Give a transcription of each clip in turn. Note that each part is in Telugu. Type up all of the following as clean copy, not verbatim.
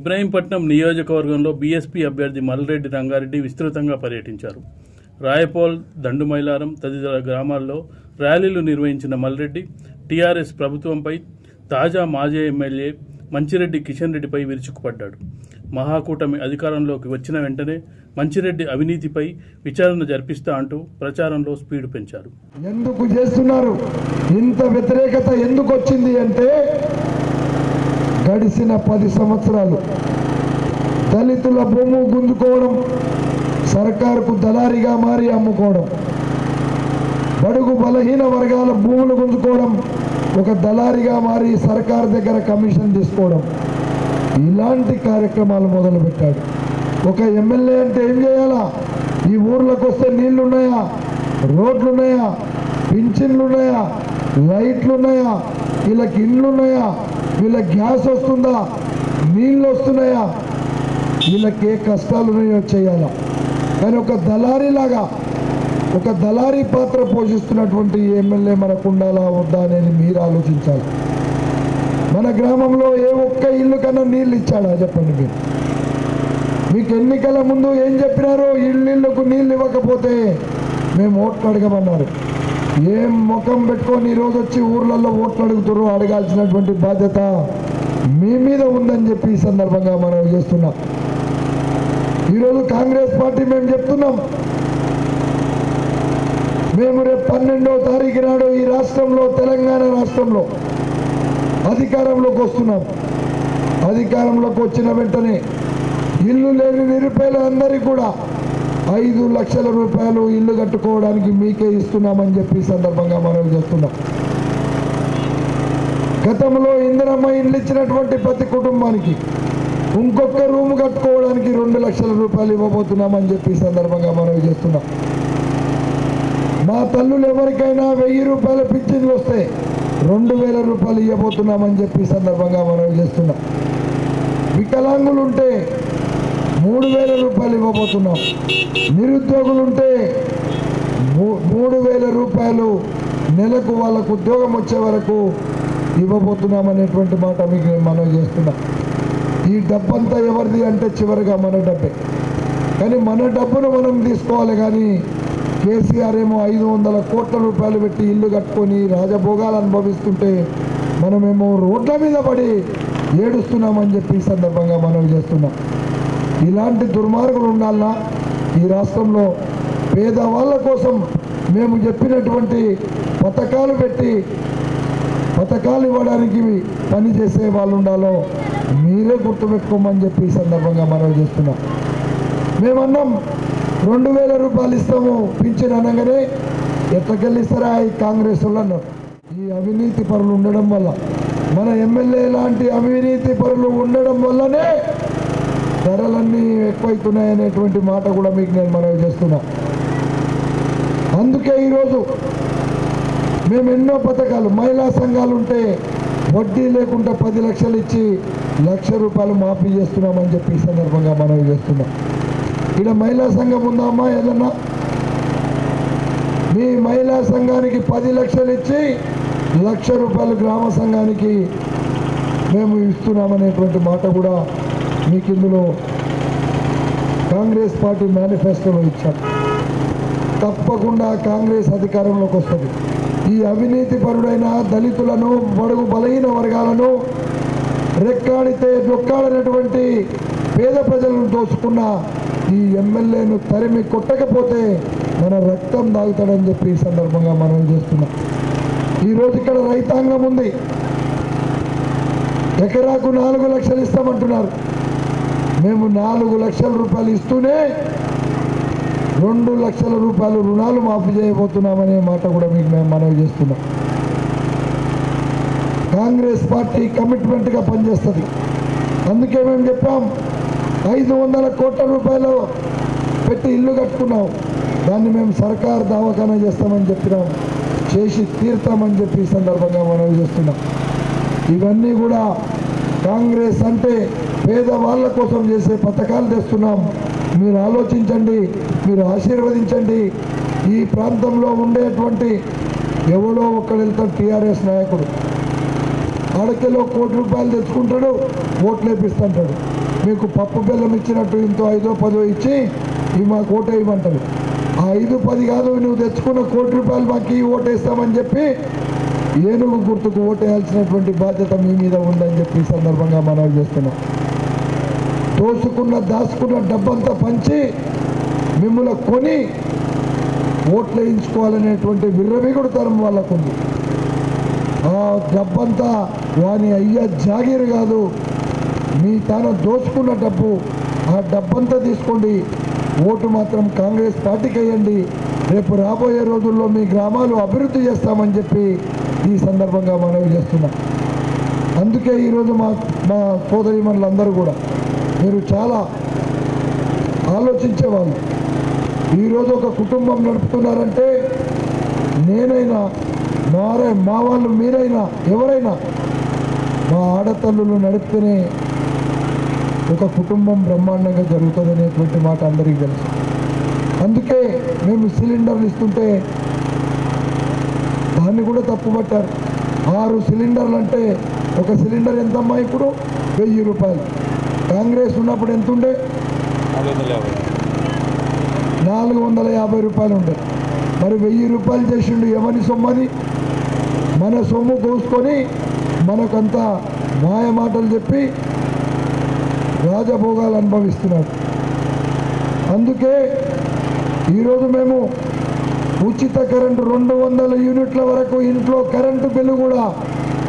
ఇబ్రాహీంపట్నం నియోజకవర్గంలో బీఎస్పీ అభ్యర్థి మల్రెడ్డి రంగారెడ్డి విస్తృతంగా పర్యటించారు. రాయపోల్, దండుమైలారం తదితర గ్రామాల్లో ర్యాలీలు నిర్వహించిన మల్రెడ్డి టీఆర్ఎస్ ప్రభుత్వంపై, తాజా మాజీ ఎమ్మెల్యే మంచిరెడ్డి కిషన్ రెడ్డిపై విరుచుకుపడ్డాడు. మహాకూటమి అధికారంలోకి వచ్చిన వెంటనే మంచిరెడ్డి అవినీతిపై విచారణ జరిపిస్తా అంటూ ప్రచారంలో స్పీడ్ పెంచారు. ఎందుకు చేస్తున్నారు? ఇంత వ్యతిరేకత ఎందుకు వచ్చింది అంటే గడిచిన 10 సంవత్సరాలు దళితుల భూము గుంజుకోవడం, సర్కారుకు దళారిగా మారి అమ్ముకోవడం, బడుగు బలహీన వర్గాల భూములు గుంజుకోవడం, ఒక దళారిగా మారి సర్కారు దగ్గర కమిషన్ తీసుకోవడం, ఇలాంటి కార్యక్రమాలు మొదలుపెట్టాడు. ఒక ఎమ్మెల్యే అంటే ఏం చేయాలా? ఈ ఊర్లకు వస్తే నీళ్లున్నాయా, రోడ్లున్నాయా, పింఛన్లున్నాయా, లైట్లున్నాయా, వీళ్ళకి ఇండ్లున్నాయా, వీళ్ళకి గ్యాస్ వస్తుందా, నీళ్ళు వస్తున్నాయా, వీళ్ళకి ఏ కష్టాలు ఉన్నాయో చేయాలా. కానీ ఒక దళారీలాగా, ఒక దళారీ పాత్ర పోషిస్తున్నటువంటి ఎమ్మెల్యే మనకు ఉండాలా వద్దా అనేది మీరు ఆలోచించాలి. మన గ్రామంలో ఏ ఒక్క ఇల్లు కన్నా నీళ్ళు ఇచ్చాడా చెప్పండి మీరు? మీకు ఎన్నికల ముందు ఏం చెప్పినారో, ఇళ్ళకు నీళ్ళు ఇవ్వకపోతే మేము ఓట్లు అడగమన్నారు. ఏం ముఖం పెట్టుకొని ఈరోజు వచ్చి ఊర్లలో ఓట్లు అడుగుతారో అడగాల్సినటువంటి బాధ్యత మీ మీద ఉందని చెప్పి ఈ సందర్భంగా మనం చేస్తున్నాం. ఈరోజు కాంగ్రెస్ పార్టీ మేము చెప్తున్నాం, మేము రేపు 12వ తారీఖు నాడు ఈ రాష్ట్రంలో, తెలంగాణ రాష్ట్రంలో అధికారంలోకి వస్తున్నాం. అధికారంలోకి వచ్చిన వెంటనే ఇల్లు లేని నిరుపేదలందరికీ కూడా 5 లక్షల రూపాయలు ఇల్లు కట్టుకోవడానికి మీకే ఇస్తున్నామని చెప్పి సందర్భంగా మనం చేస్తున్నాం. గతంలో ఇందిరమ్మ ఇల్లు ఇచ్చినటువంటి ప్రతి కుటుంబానికి ఇంకొక రూమ్ కట్టుకోవడానికి 2 లక్షల రూపాయలు ఇవ్వబోతున్నామని చెప్పి సందర్భంగా మనం చేస్తున్నాం. మా తల్లులు ఎవరికైనా 1000 రూపాయల పింఛన్లు వస్తే 2000 రూపాయలు ఇవ్వబోతున్నామని చెప్పి సందర్భంగా మనం చేస్తున్నాం. వికలాంగులు ఉంటే 3000 రూపాయలు ఇవ్వబోతున్నాం. నిరుద్యోగులు ఉంటే 3000 రూపాయలు నెలకు వాళ్ళకు ఉద్యోగం వచ్చే వరకు ఇవ్వబోతున్నాం అనేటువంటి మాట మీకు మనం చేస్తున్నాం. ఈ డబ్బంతా ఎవరిది అంటే చివరిగా మన డబ్బే. కానీ మన డబ్బును మనం తీసుకోవాలి. కానీ కేసీఆర్ ఏమో 500 కోట్ల రూపాయలు పెట్టి ఇల్లు కట్టుకొని రాజభోగాలు అనుభవిస్తుంటే మనమేమో రోడ్ల మీద పడి ఏడుస్తున్నామని చెప్పి ఈ సందర్భంగా మనం చేస్తున్నాం. ఇలాంటి దుర్మార్గులు ఉండాలన్నా ఈ రాష్ట్రంలో పేదవాళ్ళ కోసం మేము చెప్పినటువంటి పథకాలు పెట్టి పథకాలు ఇవ్వడానికి పని చేసే వాళ్ళు ఉండాలో మీరే గుర్తుపెట్టుకోమని చెప్పి ఈ సందర్భంగా మనం చేస్తున్నాం. మేమన్నాం 2000 రూపాయలు ఇస్తాము పింఛన్ అనగానే ఎట్లకెళ్ళిస్తారా ఈ కాంగ్రెస్ వాళ్ళు అన్నారు. ఈ అవినీతి పరులు ఉండడం వల్ల, మన ఎమ్మెల్యే లాంటి అవినీతి పరులు ఉండడం వల్లనే ధరలన్నీ ఎక్కువైతున్నాయనేటువంటి మాట కూడా మీకు నేను మనవి చేస్తున్నా. అందుకే ఈరోజు మేము ఎన్నో పథకాలు, మహిళా సంఘాలు ఉంటే వడ్డీ లేకుండా 10 లక్షలు ఇచ్చి 1,00,000 రూపాయలు మాఫీ చేస్తున్నామని చెప్పి ఈ సందర్భంగా మనవి చేస్తున్నాం. ఇక్కడ మహిళా సంఘం ఉందామా ఏదన్నా? మీ మహిళా సంఘానికి 10 లక్షలు ఇచ్చి 1,00,000 రూపాయలు గ్రామ సంఘానికి మేము ఇస్తున్నామనేటువంటి మాట కూడా మీకు ఇందులో కాంగ్రెస్ పార్టీ మేనిఫెస్టోలో ఇచ్చాం. తప్పకుండా కాంగ్రెస్ అధికారంలోకి వస్తుంది. ఈ అవినీతి పరుడైన దళితులను, బడుగు బలహీన వర్గాలను, రెక్కాడితే డొక్కాడనటువంటి పేద ప్రజలను దోచుకున్న ఈ ఎమ్మెల్యేను తరిమి కొట్టకపోతే మన రక్తం దాగుతాడని చెప్పి ఈ సందర్భంగా మనం చేస్తున్నాం. ఈరోజు ఇక్కడ రైతాంగం ఉంది. ఎకరాకు 4 లక్షలు ఇస్తామంటున్నారు. మేము 4 లక్షల రూపాయలు ఇస్తూనే 2 లక్షల రూపాయలు రుణాలు మాఫీ చేయబోతున్నామనే మాట కూడా మీకు మేము మనవి చేస్తున్నాం. కాంగ్రెస్ పార్టీ కమిట్మెంట్గా పనిచేస్తుంది. అందుకే మేము చెప్పాం 500 కోట్ల రూపాయలు పెట్టి ఇల్లు కట్టుకున్నాం. దాన్ని మేము సర్కారు దవాఖానా చేస్తామని చెప్పినాం. చేసి తీర్తామని చెప్పి ఈ సందర్భంగా మనవి చేస్తున్నాం. ఇవన్నీ కూడా కాంగ్రెస్ అంటే పేదవాళ్ళ కోసం చేసే పథకాలు తెస్తున్నాం. మీరు ఆలోచించండి, మీరు ఆశీర్వదించండి. ఈ ప్రాంతంలో ఉండేటువంటి ఎవడో ఒక్కడు వెళ్తాడు టీఆర్ఎస్ నాయకుడు, ఆడకెళ్ళో 1 కోటి రూపాయలు తెచ్చుకుంటాడు, ఓట్లు వేపిస్తుంటాడు. మీకు పప్పు బెల్లం ఇచ్చినట్టు ఇంతో 5-10 ఇచ్చి ఇవి మాకు ఓటే ఇవ్వమంటారు. ఆ 5-10 కాదు, నువ్వు తెచ్చుకున్న ₹1 కోటి మాకు ఈ ఓటేస్తామని చెప్పి ఏనుగు గుర్తుకు ఓటేయాల్సినటువంటి బాధ్యత మీ మీద ఉందని చెప్పి ఈ సందర్భంగా మనవి చేస్తున్నాం. దాచుకున్న డబ్బంతా పంచి మిమ్మల్ని కొని ఓట్లు వేయించుకోవాలనేటువంటి విర్రవీగుడుతనం వాళ్ళకుంది. ఆ డబ్బంతా వాని అయ్యా జాగీరు కాదు, మీ తాను దోచుకున్న డబ్బు. ఆ డబ్బంతా తీసుకోండి, ఓటు మాత్రం కాంగ్రెస్ పార్టీకి వేయండి. రేపు రాబోయే రోజుల్లో మీ గ్రామాలు అభివృద్ధి చేస్తామని చెప్పి ఈ సందర్భంగా మనవి చేస్తున్నాం. అందుకే ఈరోజు మా సోదరీమణులందరూ కూడా మీరు చాలా ఆలోచించేవాళ్ళు. ఈరోజు ఒక కుటుంబం నడుపుతున్నారంటే నేనైనా మా వాళ్ళు మీరైనా ఎవరైనా మా ఆడతల్లులు నడిపితేనే ఒక కుటుంబం బ్రహ్మాండంగా జరుగుతుందనేటువంటి మాట అందరికీ తెలుసు. అందుకే మేము సిలిండర్లు ఇస్తుంటే దాన్ని కూడా తప్పుపట్టారు. 6 సిలిండర్లు అంటే ఒక సిలిండర్ ఎంతమ్మా ఇప్పుడు? ₹1000. కాంగ్రెస్ ఉన్నప్పుడు ఎంత ఉండే? 450 ఉండే. మరి ₹1000 చేసిండు. ఎవరి సొమ్మని? మన సొమ్ము కోసుకొని మనకంతా మాయ మాటలు చెప్పి రాజభోగాలు అనుభవిస్తున్నాడు. అందుకే ఈరోజు మేము ఉచిత కరెంటు 200 యూనిట్ల వరకు ఇంట్లో కరెంటు బిల్లు కూడా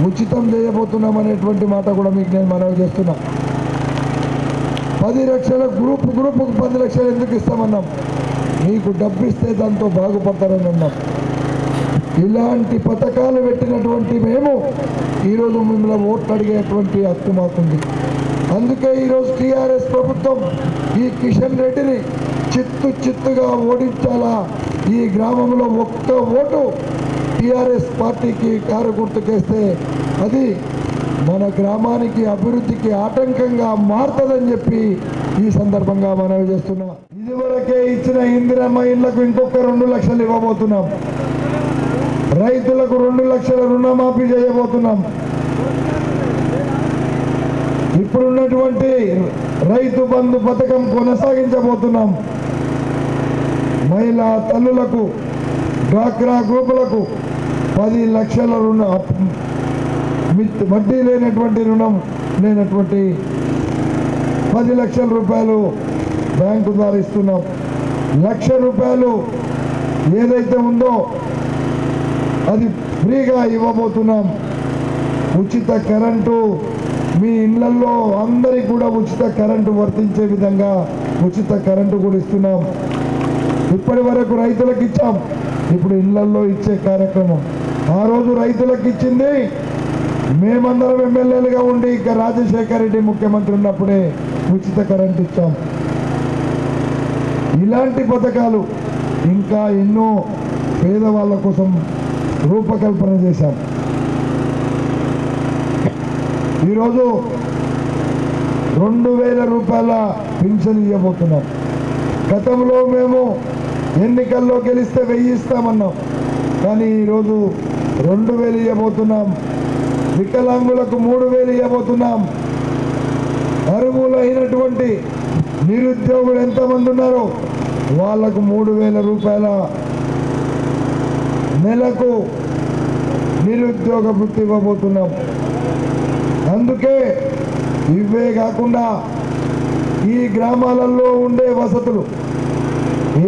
ఉచితం చేయబోతున్నాం అనేటువంటి మాట కూడా మీకు నేను మనవి చేస్తున్నా. 10 లక్షల గ్రూపుకు 10 లక్షలు ఎందుకు ఇస్తామన్నాం? మీకు డబ్బు ఇస్తే దాంతో బాగుపడతారని అన్నాం. ఇలాంటి పథకాలు పెట్టినటువంటి మేము ఈరోజు మిమ్మల్ని ఓట్లు అడిగేటువంటి హక్కు మాకుంది. అందుకే ఈరోజు టీఆర్ఎస్ ప్రభుత్వం ఈ కిషన్ రెడ్డిని చిత్తుగా ఓడించాలా. ఈ గ్రామంలో ఒక్క ఓటు టీఆర్ఎస్ పార్టీకి కారు గుర్తుకేస్తే అది మన గ్రామానికి అభివృద్ధికి ఆటంకంగా మారుతుందని చెప్పి ఈ సందర్భంగా మనవి చేస్తున్నాం. ఇదివరకే ఇచ్చిన ఇందిరమ్మ ఇళ్లకు ఇంకొక 2 లక్షలు ఇవ్వబోతున్నాం. రైతులకు 2 లక్షల రుణమాఫీ చేయబోతున్నాం. ఇప్పుడున్నటువంటి రైతు బంధు పథకం కొనసాగించబోతున్నాం. మహిళా తల్లులకు, డ్వాక్రా గ్రూపులకు 10 లక్షల వడ్డీ లేనటువంటి రుణం లేనటువంటి 10 లక్షల రూపాయలు బ్యాంకు ద్వారా ఇస్తున్నాం. ₹1,00,000 ఏదైతే ఉందో అది ఫ్రీగా ఇవ్వబోతున్నాం. ఉచిత కరెంటు మీ ఇళ్లలో అందరికీ కూడా ఉచిత కరెంటు వర్తించే విధంగా ఉచిత కరెంటు కూడా ఇస్తున్నాం. ఇప్పటి వరకు రైతులకు ఇచ్చాం, ఇప్పుడు ఇళ్లలో ఇచ్చే కార్యక్రమం. ఆ రోజు రైతులకు ఇచ్చింది మేమందరం ఎమ్మెల్యేలుగా ఉండి ఇక రాజశేఖర రెడ్డి ముఖ్యమంత్రి ఉన్నప్పుడే ఉచిత కరెంటు ఇచ్చాం. ఇలాంటి పథకాలు ఇంకా ఎన్నో పేదవాళ్ళ కోసం రూపకల్పన చేశాం. ఈరోజు ₹2,000 పింఛన్ ఇవ్వబోతున్నాం. గతంలో మేము ఎన్నికల్లో గెలిస్తే 1000 ఇస్తామన్నాం, కానీ ఈరోజు 2,000 ఇవ్వబోతున్నాం. వికలాంగులకు 3,000 ఇవ్వబోతున్నాం. అర్హులైనటువంటి నిరుద్యోగులు ఎంతమంది ఉన్నారో వాళ్లకు ₹3,000 నెలకు నిరుద్యోగ వృత్తి ఇవ్వబోతున్నాం. అందుకే ఇవే కాకుండా ఈ గ్రామాలలో ఉండే వసతులు,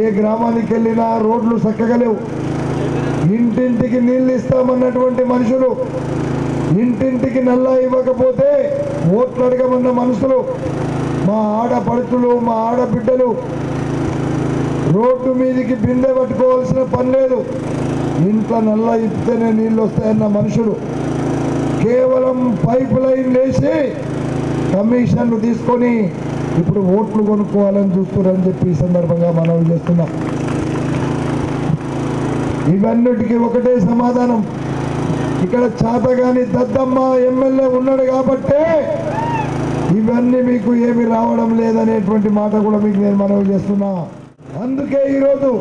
ఏ గ్రామానికి వెళ్ళినా రోడ్లు చక్కగా లేవు. ఇంటింటికి నీళ్ళు ఇస్తామన్నటువంటి మనుషులు ఇంటింటికి నల్లా ఇవ్వకపోతే ఓట్లు అడగమన్న మనుషులు, మా ఆడపడుచులు, మా ఆడబిడ్డలు రోడ్డు మీదికి బిందె పట్టుకోవాల్సిన పని లేదు, ఇంట్లో నల్లా ఇస్తేనే నీళ్ళు వస్తాయన్న మనుషులు కేవలం పైప్ లైన్ వేసి కమిషన్లు తీసుకొని ఇప్పుడు ఓట్లు కొనుక్కోవాలని చూస్తున్నారని చెప్పి ఈ సందర్భంగా మనవి చేస్తున్నాం. ఇవన్నిటికీ ఒకటే సమాధానం, ఇక్కడ చాతగాని దద్దమ్మ ఎమ్మెల్యే ఉన్నాడు కాబట్టే ఇవన్నీ మీకు ఏమి రావడం లేదనేటువంటి మాట కూడా మీకు నేను మనవి చేస్తున్నా. అందుకే ఈరోజు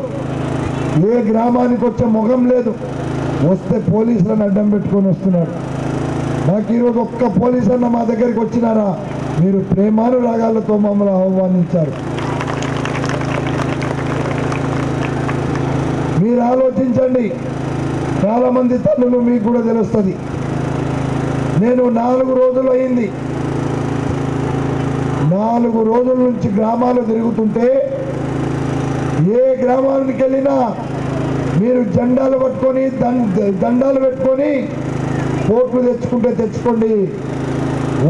ఏ గ్రామానికి వచ్చే ముఖం లేదు, వస్తే పోలీసులను అడ్డం పెట్టుకొని వస్తున్నాడు. నాకు ఈరోజు ఒక్క పోలీసు అన్న మా దగ్గరికి వచ్చినారా? మీరు ప్రేమానురాగాలతో మమ్మల్ని ఆహ్వానించారు. మీరు ఆలోచించండి. చాలామంది తల్లులు మీకు కూడా తెలుస్తుంది. నేను 4 రోజులు అయింది, 4 రోజుల నుంచి గ్రామాలు తిరుగుతుంటే ఏ గ్రామానికి వెళ్ళినా మీరు జెండాలు పట్టుకొని దండాలు పెట్టుకొని ఓట్లు తెచ్చుకుంటే తెచ్చుకోండి,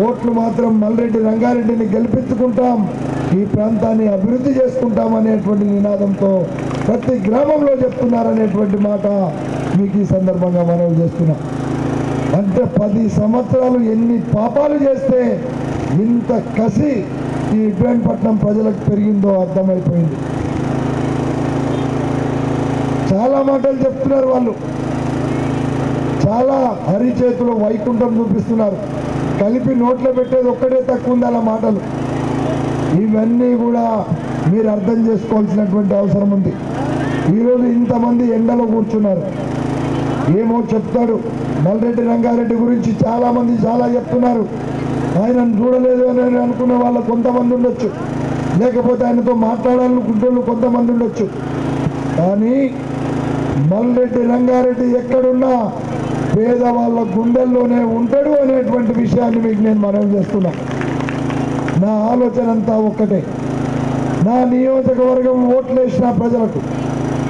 ఓట్లు మాత్రం మల్రెడ్డి రంగారెడ్డిని గెలిపించుకుంటాం, ఈ ప్రాంతాన్ని అభివృద్ధి చేసుకుంటాం అనేటువంటి నినాదంతో ప్రతి గ్రామంలో చెప్తున్నారనేటువంటి మాట మీకు ఈ సందర్భంగా మనవి చేస్తున్నా. అంటే 10 సంవత్సరాలు ఎన్ని పాపాలు చేస్తే ఇంత కసి ఈ ఇబ్రాహీంపట్నం ప్రజలకు పెరిగిందో అర్థమైపోయింది. చాలా మాటలు చెప్తున్నారు వాళ్ళు, చాలా అరిచేతిలో వైకుంఠం చూపిస్తున్నారు. కలిపి నోట్లో పెట్టేది ఒక్కటే తక్కువ ఉంది అలా మాటలు. ఇవన్నీ కూడా మీరు అర్థం చేసుకోవాల్సినటువంటి అవసరం ఉంది. ఈరోజు ఇంతమంది ఎండలో కూర్చున్నారు, ఏమో చెప్తాడు. మల్రెడ్డి రంగారెడ్డి గురించి చాలామంది చాలా చెప్తున్నారు. ఆయనను చూడలేదు అని అనుకున్న వాళ్ళు కొంతమంది ఉండొచ్చు, లేకపోతే ఆయనతో మాట్లాడాలనుకుంటున్న కొంతమంది ఉండొచ్చు. కానీ మల్రెడ్డి రంగారెడ్డి ఎక్కడున్నా పేదవాళ్ళ గుండెల్లోనే ఉంటాడు అనేటువంటి విషయాన్ని మీకు నేను మనవి చేస్తున్నా. నా ఆలోచన అంతా ఒక్కటే. నా నియోజకవర్గం ఓట్లు వేసిన ప్రజలకు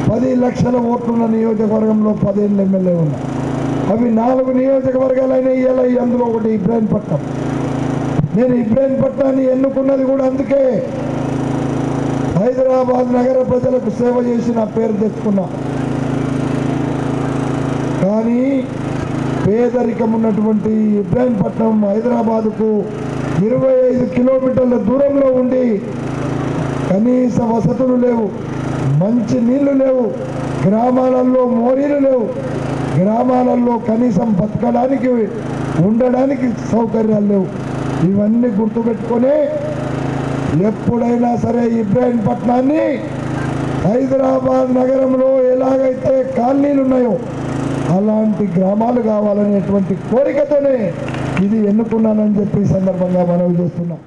10 లక్షల ఓట్లున్న నియోజకవర్గంలో 15 ఎమ్మెల్యే ఉన్నాయి. అవి 4 నియోజకవర్గాలైనా ఇలా, అందులో ఒకటి ఇబ్రాహీంపట్నం. నేను ఇబ్రాహీంపట్నాన్ని ఎన్నుకున్నది కూడా అందుకే. హైదరాబాద్ నగర ప్రజలకు సేవ చేసి నా పేరు తెచ్చుకున్నా. కానీ పేదరికం ఉన్నటువంటి ఇబ్రాహీంపట్నం హైదరాబాద్కు 25 కిలోమీటర్ల దూరంలో ఉండి కనీస వసతులు లేవు, మంచి నీళ్లు లేవు, గ్రామాలలో మోరీలు లేవు, గ్రామాలలో కనీసం బతకడానికి ఉండడానికి సౌకర్యాలు లేవు. ఇవన్నీ గుర్తుపెట్టుకొని ఎప్పుడైనా సరే ఇబ్రాహీంపట్నాన్ని హైదరాబాద్ నగరంలో ఎలాగైతే కాలనీలు ఉన్నాయో అలాంటి గ్రామాలు కావాలనేటువంటి కోరికతోనే ఇది ఎన్నుకున్నానని చెప్పి సందర్భంగా మనవి చేస్తున్నా.